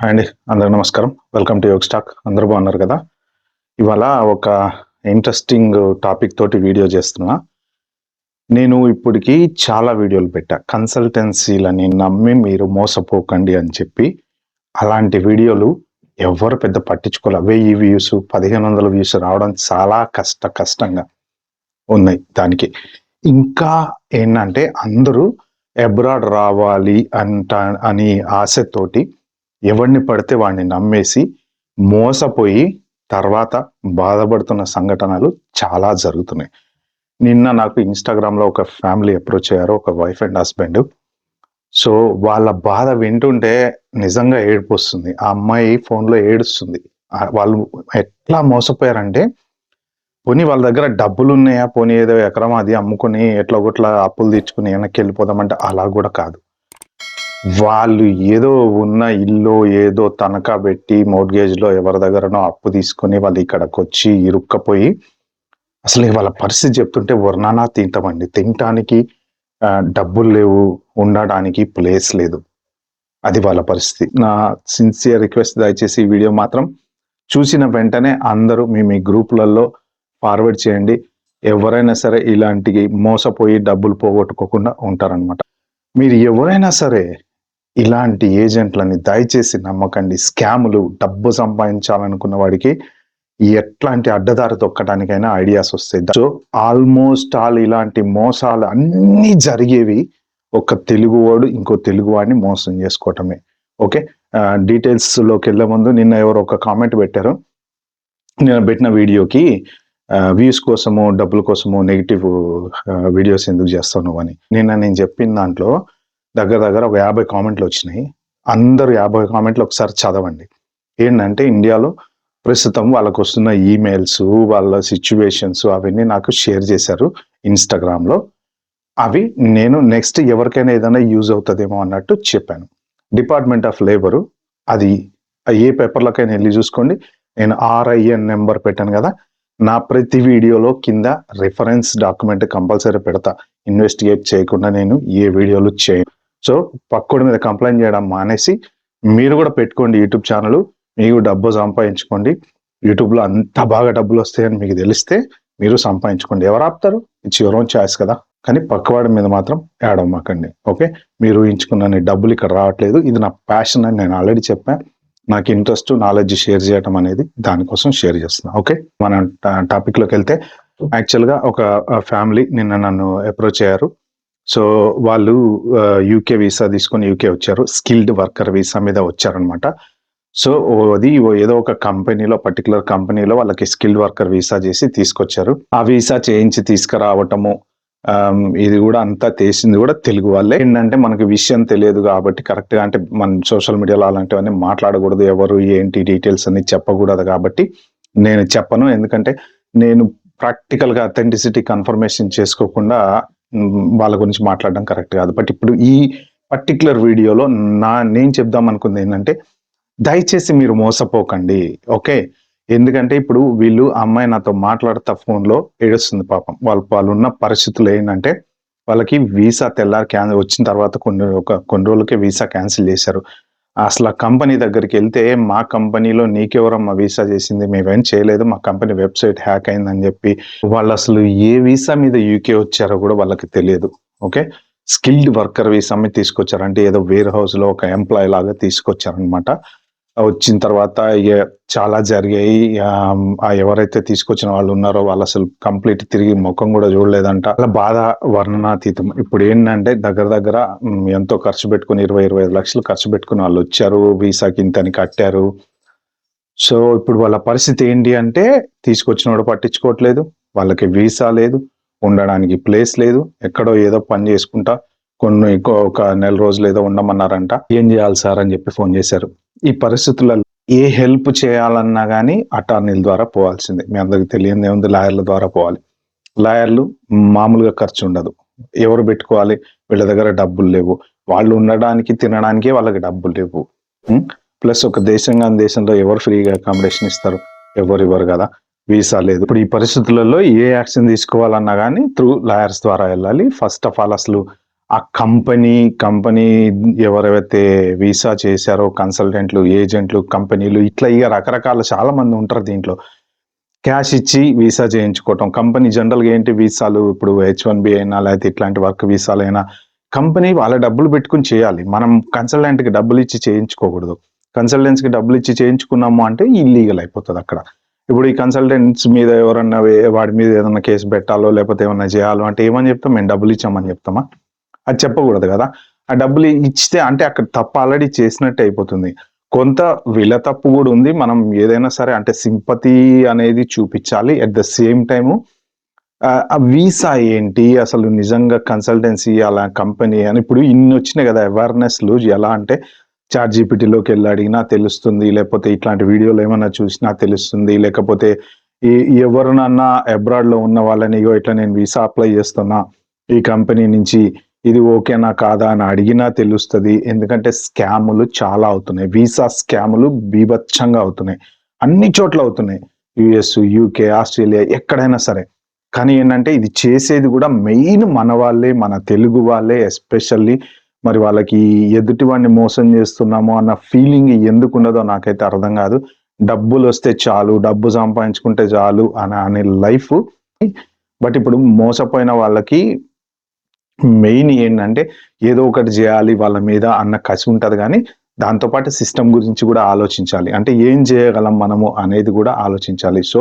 Hi అండి, అందరికి నమస్కారం. Welcome to Yog stack. అందరూ బాగున్నారు కదా? ఇవాళ ఒక ఇంట్రెస్టింగ్ టాపిక్ తోటి వీడియో చేస్తున్నా. నేను ఇప్పటికి చాలా వీడియోలు పెట్టా, కన్సల్టెన్సీలని నమ్మి మీరు మోసపోకండి అని చెప్పి. అలాంటి వీడియోలు ఎవరు పెద్ద పట్టించుకోలే. 1000 వ్యూస్ 1500 వ్యూస్ రావడం చాలా కష్టంగా ఉన్నాయి. దానికి ఇంకా ఏంటంటే అందరూ అబ్రాడ్ రావాలి అని ఆశతోటి ఎవరిని పడితే వాడిని నమ్మేసి మోసపోయి తర్వాత బాధపడుతున్న సంఘటనలు చాలా జరుగుతున్నాయి. నిన్న నాకు ఇన్స్టాగ్రామ్లో ఒక ఫ్యామిలీ అప్రోచ్ అయ్యారు, ఒక వైఫ్ అండ్ హస్బెండ్. సో వాళ్ళ బాధ వింటుంటే నిజంగా ఏడుపు వస్తుంది. ఆ అమ్మాయి ఫోన్లో ఏడుస్తుంది. వాళ్ళు ఎట్లా మోసపోయారంటే, పోనీ వాళ్ళ దగ్గర డబ్బులు ఉన్నాయా, పోనీ ఏదో ఎకరం అది అమ్ముకుని ఎట్లా ఒకట్లా అప్పులు తెచ్చుకుని వెనక్కి వెళ్ళిపోదామంటే అలా కూడా కాదు. వాళ్ళు ఏదో ఉన్న ఇల్లు ఏదో తనఖా పెట్టి మోర్గేజ్లో ఎవరి దగ్గరనో అప్పు తీసుకుని వాళ్ళు ఇక్కడికి వచ్చి ఇరుక్కపోయి, అసలు వాళ్ళ పరిస్థితి చెప్తుంటే వర్ణనా తింటామండి. తినటానికి డబ్బులు లేవు, ఉండడానికి ప్లేస్ లేదు. అది వాళ్ళ పరిస్థితి. నా సిన్సియర్ రిక్వెస్ట్, దయచేసి ఈ వీడియో మాత్రం చూసిన వెంటనే అందరూ మీ గ్రూపులలో ఫార్వర్డ్ చేయండి. ఎవరైనా సరే ఇలాంటి మోసపోయి డబ్బులు పోగొట్టుకోకుండా ఉంటారనమాట. మీరు ఎవరైనా సరే ఇలాంటి ఏజెంట్లని దయచేసి నమ్మకండి. స్కాములు, డబ్బు సంపాదించాలనుకున్న వాడికి ఎట్లాంటి అడ్డదారి తొక్కడానికైనా ఐడియాస్ వస్తాయి. సో ఆల్మోస్ట్ ఆల్ ఇలాంటి మోసాలు అన్నీ జరిగేవి ఒక తెలుగువాడు ఇంకో తెలుగువాడిని మోసం చేసుకోవటమే. ఓకే, డీటెయిల్స్లోకి వెళ్ళే ముందు నిన్న ఎవరు ఒక కామెంట్ పెట్టారు, నేను పెట్టిన వీడియోకి వ్యూస్ కోసము డబ్బుల కోసము నెగిటివ్ వీడియోస్ ఎందుకు చేస్తావు అని. నిన్న నేను చెప్పిన దాంట్లో దగ్గర ఒక 50 కామెంట్లు వచ్చినాయి. అందరూ 50 కామెంట్లు ఒకసారి చదవండి. ఏంటంటే ఇండియాలో ప్రస్తుతం వాళ్ళకు వస్తున్న ఈమెయిల్స్, వాళ్ళ సిచ్యువేషన్స్ అవన్నీ నాకు షేర్ చేశారు ఇన్స్టాగ్రామ్లో. అవి నేను నెక్స్ట్ ఎవరికైనా ఏదైనా యూజ్ అవుతుందేమో అన్నట్టు చెప్పాను. డిపార్ట్మెంట్ ఆఫ్ లేబరు అది ఏ పేపర్లకైనా వెళ్ళి చూసుకోండి. నేను RIN నెంబర్ పెట్టాను కదా, నా ప్రతి వీడియోలో కింద రిఫరెన్స్ డాక్యుమెంట్ కంపల్సరీ పెడతా. ఇన్వెస్టిగేట్ చేయకుండా నేను ఏ వీడియోలు చేయను. సో పక్కోడి మీద కంప్లైంట్ చేయడం మానేసి మీరు కూడా పెట్టుకోండి యూట్యూబ్ ఛానల్, మీకు డబ్బు సంపాదించుకోండి. యూట్యూబ్లో అంత బాగా డబ్బులు వస్తాయని మీకు తెలిస్తే మీరు సంపాదించుకోండి. ఎవరు ఆపుతారు? ఇట్స్ యువర్ ఓన్ చాయిస్ కదా. కానీ పక్కవాడి మీద మాత్రం ఏడవమాకండి. ఓకే, మీరు ఊహించుకున్న డబ్బులు ఇక్కడ రావట్లేదు. ఇది నా ప్యాషన్ అని నేను ఆల్రెడీ చెప్పాను. నాకు ఇంట్రెస్ట్, నాలెడ్జ్ షేర్ చేయడం అనేది దానికోసం షేర్ చేస్తున్నా. ఓకే, మన టాపిక్లోకి వెళ్తే, యాక్చువల్గా ఒక ఫ్యామిలీ నిన్న నన్ను అప్రోచ్ అయ్యారు. సో వాళ్ళు యూకే వీసా తీసుకొని యూకే వచ్చారు. స్కిల్డ్ వర్కర్ వీసా మీద వచ్చారనమాట. సో అది ఏదో ఒక కంపెనీలో, పర్టికులర్ కంపెనీలో వాళ్ళకి స్కిల్డ్ వర్కర్ వీసా చేసి తీసుకొచ్చారు. ఆ వీసా చేయించి తీసుకురావటము, ఇది కూడా అంతా చేసింది కూడా తెలుగు వాళ్ళే. ఏంటంటే మనకు విషయం తెలియదు కాబట్టి కరెక్ట్గా, అంటే మన సోషల్ మీడియాలో అలాంటివన్నీ మాట్లాడకూడదు, ఎవరు ఏంటి డీటెయిల్స్ అన్ని చెప్పకూడదు కాబట్టి నేను చెప్పను. ఎందుకంటే నేను ప్రాక్టికల్గా అథెంటిసిటీ కన్ఫర్మేషన్ చేసుకోకుండా వాళ్ళ గురించి మాట్లాడడం కరెక్ట్ కాదు. బట్ ఇప్పుడు ఈ పర్టికులర్ వీడియోలో నేను చెప్దాం అనుకుంది ఏంటంటే, దయచేసి మీరు మోసపోకండి. ఓకే, ఎందుకంటే ఇప్పుడు వీళ్ళు అమ్మాయి నాతో మాట్లాడుతా ఫోన్లో ఏడుస్తుంది పాపం. వాళ్ళు ఉన్న పరిస్థితులు ఏంటంటే, వాళ్ళకి వీసా తెల్లారి వచ్చిన తర్వాత కొన్ని రోజులకే వీసా క్యాన్సిల్ చేశారు. అసలు ఆ కంపెనీ దగ్గరికి వెళ్తే, మా కంపెనీలో నీకెవరమ్మా వీసా చేసింది, మేమేం చేయలేదు, మా కంపెనీ వెబ్సైట్ హ్యాక్ అయిందని చెప్పి వాళ్ళు అసలు ఏ వీసా మీద యూకే వచ్చారో కూడా వాళ్ళకి తెలియదు. ఓకే, స్కిల్డ్ వర్కర్ వీసా మీద తీసుకొచ్చారు. అంటే ఏదో వేర్ హౌస్లో ఒక ఎంప్లాయీ లాగా తీసుకొచ్చారనమాట. వచ్చిన తర్వాత చాలా జరిగాయి. ఎవరైతే తీసుకొచ్చిన వాళ్ళు ఉన్నారో వాళ్ళు అసలు కంప్లీట్ తిరిగి ముఖం కూడా చూడలేదంట. అలా బాధ వర్ణనాతీతం. ఇప్పుడు ఏంటంటే దగ్గర ఎంతో ఖర్చు పెట్టుకుని 20-25 లక్షలు ఖర్చు పెట్టుకుని వాళ్ళు వచ్చారు, వీసాకి ఇంతని కట్టారు. సో ఇప్పుడు వాళ్ళ పరిస్థితి ఏంటి అంటే, తీసుకొచ్చిన వాడు పట్టించుకోవట్లేదు, వాళ్ళకి వీసా లేదు, ఉండడానికి ప్లేస్ లేదు, ఎక్కడో ఏదో పని చేసుకుంటా ఒక నెల రోజులు ఏదో ఉండమన్నారంట. ఏం చేయాలి సార్ అని చెప్పి ఫోన్ చేశారు. ఈ పరిస్థితులలో ఏ హెల్ప్ చేయాలన్నా కానీ అటార్నీల ద్వారా పోవాల్సిందే. మీ అందరికి తెలియదు ఏముంది, లాయర్ల ద్వారా పోవాలి. లాయర్లు మామూలుగా ఖర్చు ఉండదు. ఎవరు పెట్టుకోవాలి? వీళ్ళ దగ్గర డబ్బులు లేవు, వాళ్ళు ఉండడానికి తినడానికి వాళ్ళకి డబ్బులు లేవు. ప్లస్ ఒక దేశంలో ఎవరు ఫ్రీగా అకామిడేషన్ ఇస్తారు? ఎవరు ఇవ్వరు కదా. వీసా లేదు. ఇప్పుడు ఈ పరిస్థితులలో ఏ యాక్షన్ తీసుకోవాలన్నా కానీ త్రూ లాయర్స్ ద్వారా వెళ్ళాలి. ఫస్ట్ ఆఫ్ ఆల్ అసలు ఆ కంపెనీ ఎవరైతే వీసా చేశారో కన్సల్టెంట్లు, ఏజెంట్లు, కంపెనీలు ఇట్లా ఇక రకరకాల చాలా మంది ఉంటారు దీంట్లో. క్యాష్ ఇచ్చి వీసా చేయించుకోవటం. కంపెనీ జనరల్‌గా ఏంటి వీసాలు ఇప్పుడు H1B అయినా లేకపోతే ఇట్లాంటి వర్క్ వీసాలైనా కంపెనీ వాళ్ళ డబ్బులు పెట్టుకొని చేయాలి. మనం కన్సల్టెంట్‌కి డబ్బులిచ్చి చేయించుకోకూడదు. కన్సల్టెంట్స్‌కి డబ్బులిచ్చి చేయించుకున్నాము అంటే ఇల్లీగల్ అయిపోతదక్కడ. ఇప్పుడు ఈ కన్సల్టెంట్స్ మీద ఎవరన్నా వాడి మీద ఏదన్నా కేస్ పెట్టాలో లేకపోతే ఏమన్నా చేయాలో అంటే ఏమని చెప్తాం? మేము డబ్బులిచ్చామని చెప్తామా? అది చెప్పకూడదు కదా! ఆ డబ్బులు ఇచ్చితే అంటే అక్కడ తప్పు ఆల్రెడీ చేసినట్టే అయిపోతుంది. కొంత వీళ్ళ తప్పు గూడా ఉంది. మనం ఏదైనా సరే అంటే సింపతి అనేది చూపిచ్చాలి. అట్ ద సేమ్ టైము ఆ వీసా ఏంటి? అసలు నిజంగా కన్సల్టెన్సీ అలా కంపెనీ అని ఇప్పుడు ఇన్నొచ్చినాయి గదా! అవేర్‌నెస్‌లు ఎలా అంటే చాట్‌జీపీటీలోకెళ్ళి అడిగినా తెలుస్తుంది. లేకపోతే ఇట్లాంటి వీడియోలు ఏమన్నా చూసినా తెలుస్తుంది. లేకపోతే ఎ ఎవరినన్నా అబ్రాడ్‌లో ఉన్న వాళ్ళని ఇగో ఇట్లా నేను వీసా అప్లై చేస్తున్నా ఈ కంపెనీ నుంచి. ఇది ఓకేనా? కాదా? అని అడిగినా తెలుస్తది. ఎందుకంటే స్కాములు చాలా అవుతున్నాయి. వీసా స్కాములు బీభత్సంగా అవుతున్నాయి. అన్ని చోట్ల అవుతున్నాయి. యూఎస్, యూకే, ఆస్ట్రేలియా ఎక్కడైనా సరే. కానీ ఏంటంటే ఇది చేసేది గూడా మెయిన్ మన వాళ్ళే, మన తెలుగు వాళ్ళే ఎస్పెషల్లీ మరి వాళ్ళకి ఎదుటి వాడిని మోసం చేస్తున్నాము అన్న ఫీలింగ్ ఎందుకుండదో నాకైతే అర్థం గాదు. డబ్బులొస్తే చాలు, డబ్బు సంపాదించుకుంటే చాలు అనే లైఫ్. బట్ ఇప్పుడు మోసపోయిన వాళ్ళకి మెయిన్ ఏంటంటే ఏదో ఒకటి చేయాలి వాళ్ళ మీద అన్న కసి ఉంటది గానీ, దాంతో పాటు సిస్టమ్ గురించి గూడా ఆలోచించాలి. అంటే ఏం చేయగలం మనము అనేది గూడా ఆలోచించాలి. సో,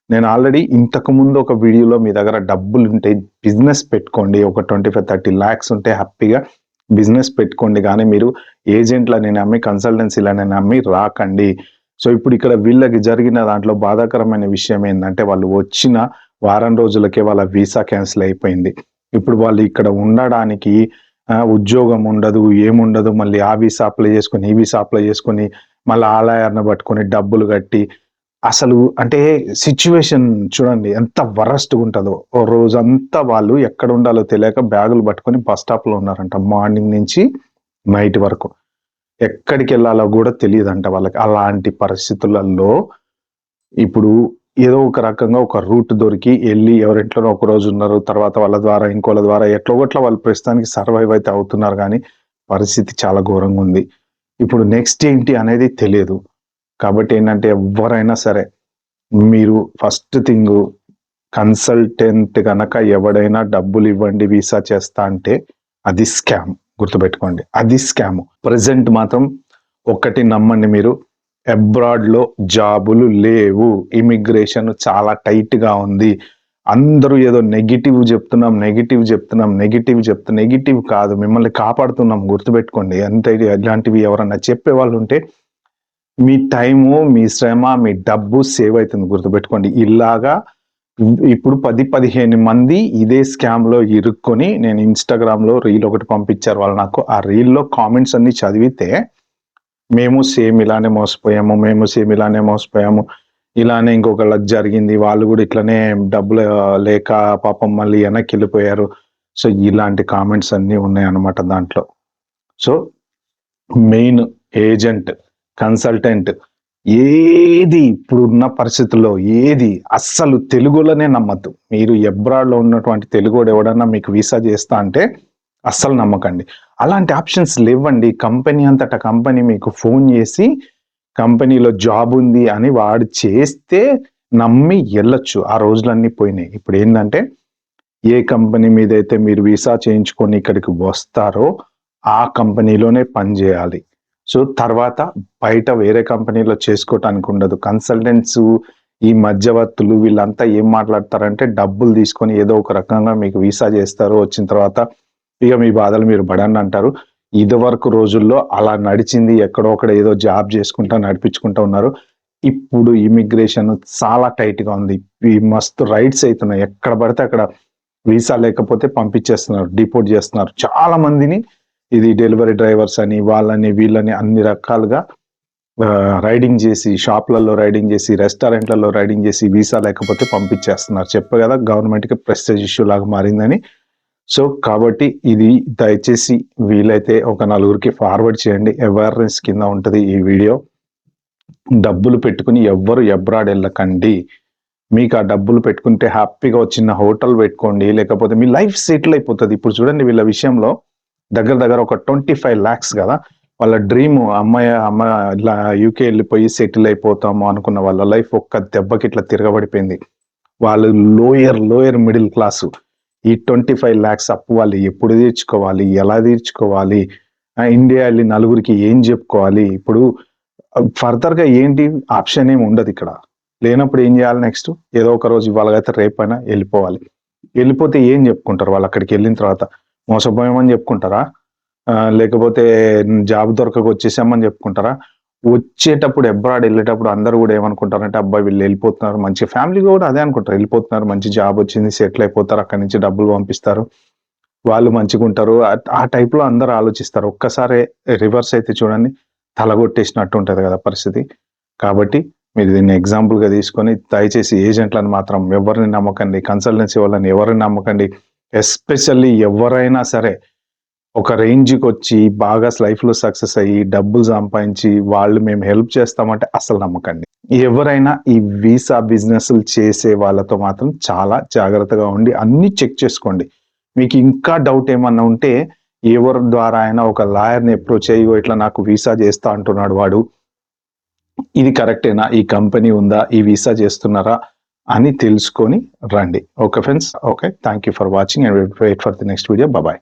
నేను ఆల్రెడీ ఇంతకుముందు ఒక వీడియోలో మీ దగ్గర డబ్బులుంటే బిజినెస్ పెట్టుకోండి. ఒక 25, 30 లాక్స్ ఉంటే హ్యాపీగా బిజినెస్ పెట్టుకోండి. గానీ మీరు ఏజెంట్లని నమ్మి, కన్సల్టెన్సీలని నమ్మి రాకండి. సో, ఇప్పుడు ఇక్కడ వీళ్ళకి జరిగిన దాంట్లో బాధాకరమైన విషయం ఏందంటే, వాళ్ళు వచ్చిన వారం రోజులకే వాళ్ళ వీసా క్యాన్సిల్ అయిపోయింది. ఇప్పుడు వాళ్ళు ఇక్కడ ఉండడానికి ఉద్యోగం ఉండదు, ఏముండదు. మళ్ళీ ఆ వీసా అప్లై చేసుకొని, ఈ వీసా అప్లై చేసుకొని, మళ్ళా ఆ లాయర్‌ని పట్టుకొని డబ్బులు కట్టి, అసలు అంటే సిట్యుయేషన్ చూడండి ఎంత వరస్ట్‌గుంటదో. ఓ రోజంతా వాళ్ళు ఎక్కడ ఉండాలో తెలియక బ్యాగులు పట్టుకొని బస్ స్టాప్‌లో ఉన్నారంట. మార్నింగ్ నుంచి నైట్ వరకు. ఎక్కడికెళ్ళాలో గూడా తెలీదంట వాళ్ళకి. అలాంటి పరిస్థితులలో ఇప్పుడు ఏదో ఒక రకంగా ఒక రూట్ దొరికి ఎళ్లి ఎవరింట్లోనో ఒక రోజు ఉన్నారు. తర్వాత వాళ్ళ ద్వారా ఇంకోళ్ళ ద్వారా ఎట్లోగట్ల వాళ్ళు ప్రస్తుతానికి సర్వైవ్ అయితే అవుతున్నారు గానీ, పరిస్థితి చాలా ఘోరంగుంది. ఇప్పుడు నెక్స్ట్ ఏంటి అనేది తెలియదు. కాబట్టి ఏంటంటే ఎవ్వరైనా సరే మీరు ఫస్ట్ థింగు కన్సల్టెంట్ గనక ఎవడైనా డబ్బులివ్వండి వీసా చేస్తా అంటే అది స్కామ్. గుర్తుపెట్టుకోండి. అది స్కాము. ప్రెజెంట్ మాత్రం ఒక్కటి నమ్మండి మీరు అబ్రాడ్‌లో జాబులు లేవు. ఇమిగ్రేషన్ చాలా టైట్‌గా ఉంది. అందరూ ఏదో నెగెటివ్ కాదు. మిమ్మల్ని కాపాడుతున్నాం గుర్తుపెట్టుకోండి. అంతే ఇలాంటివి ఎవరన్నా చెప్పేవాళ్ళుంటే మీ టైము, మీ శ్రమ, మీ డబ్బు సేవ్ అయితుంది గుర్తుపెట్టుకోండి. ఇలాగా ఇప్పుడు 10, 15 మంది ఇదే స్కామ్‌లో ఇరుక్కొని నేను ఇన్‌స్టాగ్రామ్‌లో రీల్ ఒకటి పంపించారు వాళ్ళు నాకు. ఆ రీల్‌లో కామెంట్స్ అన్నీ చదివితే మేము సేమ్ ఇలానే మోసపోయాము. ఇలానే ఇంకొకళ్ళకి జరిగింది. వాళ్ళు గూడా ఇట్లనే డబ్బులు లేక పాపం మళ్ళీ వెనక్కెళ్ళిపోయారు. సో, ఇలాంటి కామెంట్స్ అన్నీ ఉన్నాయన్నమాట దాంట్లో. సో, మెయిన్ ఏజెంట్, కన్సల్టెంట్ ఏది ఇప్పుడున్న పరిస్థితుల్లో ఏది అస్సలు తెలుగోళ్ళనే నమ్మద్దు. మీరు అబ్రాడ్‌లో ఉన్నటువంటి తెలుగోడు ఎవడన్నా మీకు వీసా చేస్తా అంటే అస్సలు నమ్మకండి. అలాంటి ఆప్షన్స్ లేవ్వండి. కంపెనీ అంతట కంపెనీ మీకు ఫోను చేసి కంపెనీలో జాబ్ ఉంది అని వాడు చేస్తే నమ్మి ఎళ్ళొచ్చు. ఆ రోజులన్నీ పోయినాయి. ఇప్పుడేందంటే ఏ కంపెనీ మీదైతే మీరు వీసా చేయించుకొని ఇక్కడికి వస్తారో ఆ కంపెనీలోనే పని జేయాలి. సో, తర్వాత బయట వేరే కంపెనీలో చేసుకోవటానికి ఉండదు. కన్సల్టెంట్సు, ఈ మధ్యవర్తులు వీళ్ళంతా ఏం మాట్లాడతారంటే డబ్బులు తీసుకొని ఏదో ఒక రకంగా మీకు వీసా చేస్తారు. వచ్చిన తర్వాత ఇగ మీ బాధలు మీరు పడండి అంటారు. ఇదివరకు రోజుల్లో అలా నడిచింది. ఎక్కడో అక్కడ ఏదో జాబ్ చేసుకుంటా నడిపించుకుంటా ఉన్నారు. ఇప్పుడు ఇమిగ్రేషన్ చాలా టైట్‌గా ఉంది. ఈ మస్తు రైడ్స్ అయితున్నాయి. ఎక్కడ పడితే అక్కడ వీసా లేకపోతే పంపించేస్తున్నారు. డిపోర్ట్ చేస్తున్నారు. చాలా మందిని ఇది డెలివరీ డ్రైవర్స్ అని, వాళ్ళని, వీళ్ళని అన్ని రకాలుగా రైడింగ్ చేసి, షాప్‌లలో రైడింగ్ చేసి, రెస్టారెంట్‌లలో రైడింగ్ చేసి వీసా లేకపోతే పంపించేస్తున్నారు. చెప్పా గదా! గవర్నమెంట్‌కి ప్రెస్టీజ్ ఇష్యూ లాగా మారిందని. సో, కాబట్టి ఇది దయచేసి వీలైతే ఒక నలుగురికి ఫార్వర్డ్ చేయండి. అవేర్‌నెస్ కింద ఉంటది ఈ వీడియో. డబ్బులు పెట్టుకొని ఎవ్వరు అబ్రాడ్ ఎళ్ళకండి. మీకు ఆ డబ్బులు పెట్టుకుంటే హ్యాపీగా ఒక చిన్న హోటల్ పెట్టుకోండి. లేకపోతే మీ లైఫ్ సెటిల్ అయిపోతది. ఇప్పుడు చూడండి వీళ్ళ విషయంలో దగ్గర దగ్గర ఒక 25 lakhs కదా. వాళ్ళ డ్రీమ్ అమ్మ ఇట్లా యూకే వెళ్ళిపోయి సెటిల్ అయిపోతాము అనుకున్న వాళ్ళ లైఫ్ ఒక్క దెబ్బకి ఇట్లా తిరగబడిపోయింది. వాళ్ళు లోయర్ మిడిల్ క్లాసు. ఈ 25 lakhs అప్పు వాళ్ళు ఎప్పుడు తీర్చుకోవాలి, ఎలా తీర్చుకోవాలి, ఇండియా వెళ్ళి నలుగురికి ఏం చెప్పుకోవాలి, ఇప్పుడు ఫర్దర్గా ఏంటి ఆప్షన్ ఏమి ఉండదు ఇక్కడ. లేనప్పుడు ఏం చేయాలి నెక్స్ట్? ఏదో ఒక రోజు ఇవాళైతే రేపైనా వెళ్ళిపోవాలి. వెళ్ళిపోతే ఏం చెప్పుకుంటారు వాళ్ళు? అక్కడికి వెళ్ళిన తర్వాత మోసపోయామని చెప్పుకుంటారా, లేకపోతే జాబ్ దొరకక వచ్చేసామని చెప్పుకుంటారా? వచ్చేటప్పుడు అబ్రాడ్ వెళ్ళేటప్పుడు అందరూ కూడా ఏమనుకుంటారంటే, అబ్బాయి వీళ్ళు వెళ్ళిపోతున్నారు, మంచి ఫ్యామిలీ కూడా అదే అనుకుంటారు, వెళ్ళిపోతున్నారు, మంచి జాబ్ వచ్చింది, సెటిల్ అయిపోతారు, అక్కడి నుంచి డబ్బులు పంపిస్తారు, వాళ్ళు మంచిగా ఉంటారు, ఆ టైప్లో అందరూ ఆలోచిస్తారు. ఒక్కసారి రివర్స్ అయితే చూడండి, తలగొట్టేసినట్టు ఉంటుంది కదా పరిస్థితి. కాబట్టి మీరు దీన్ని ఎగ్జాంపుల్గా తీసుకొని దయచేసి ఏజెంట్లను మాత్రం ఎవరిని నమ్మకండి, కన్సల్టెన్సీ వాళ్ళని ఎవరిని నమ్మకండి. ఎస్పెషల్లీ ఎవరైనా సరే ఒక రేంజ్కి వచ్చి బాగా లైఫ్లో సక్సెస్ అయ్యి డబ్బులు సంపాదించి వాళ్ళు మేము హెల్ప్ చేస్తామంటే అసలు నమ్మకండి. ఎవరైనా ఈ వీసా బిజినెస్లు చేసే వాళ్ళతో మాత్రం చాలా జాగ్రత్తగా ఉండి అన్ని చెక్ చేసుకోండి. మీకు ఇంకా డౌట్ ఏమన్నా ఉంటే ఎవరి ద్వారా అయినా ఒక లాయర్ని అప్రోచ్ అయ్యి, ఇట్లా నాకు వీసా చేస్తా అంటున్నాడు వాడు, ఇది కరెక్టేనా, ఈ కంపెనీ ఉందా, ఈ వీసా చేస్తున్నారా అని తెలుసుకొని రండి. Okay friends, okay, thank you for watching and wait for the next video. Bye.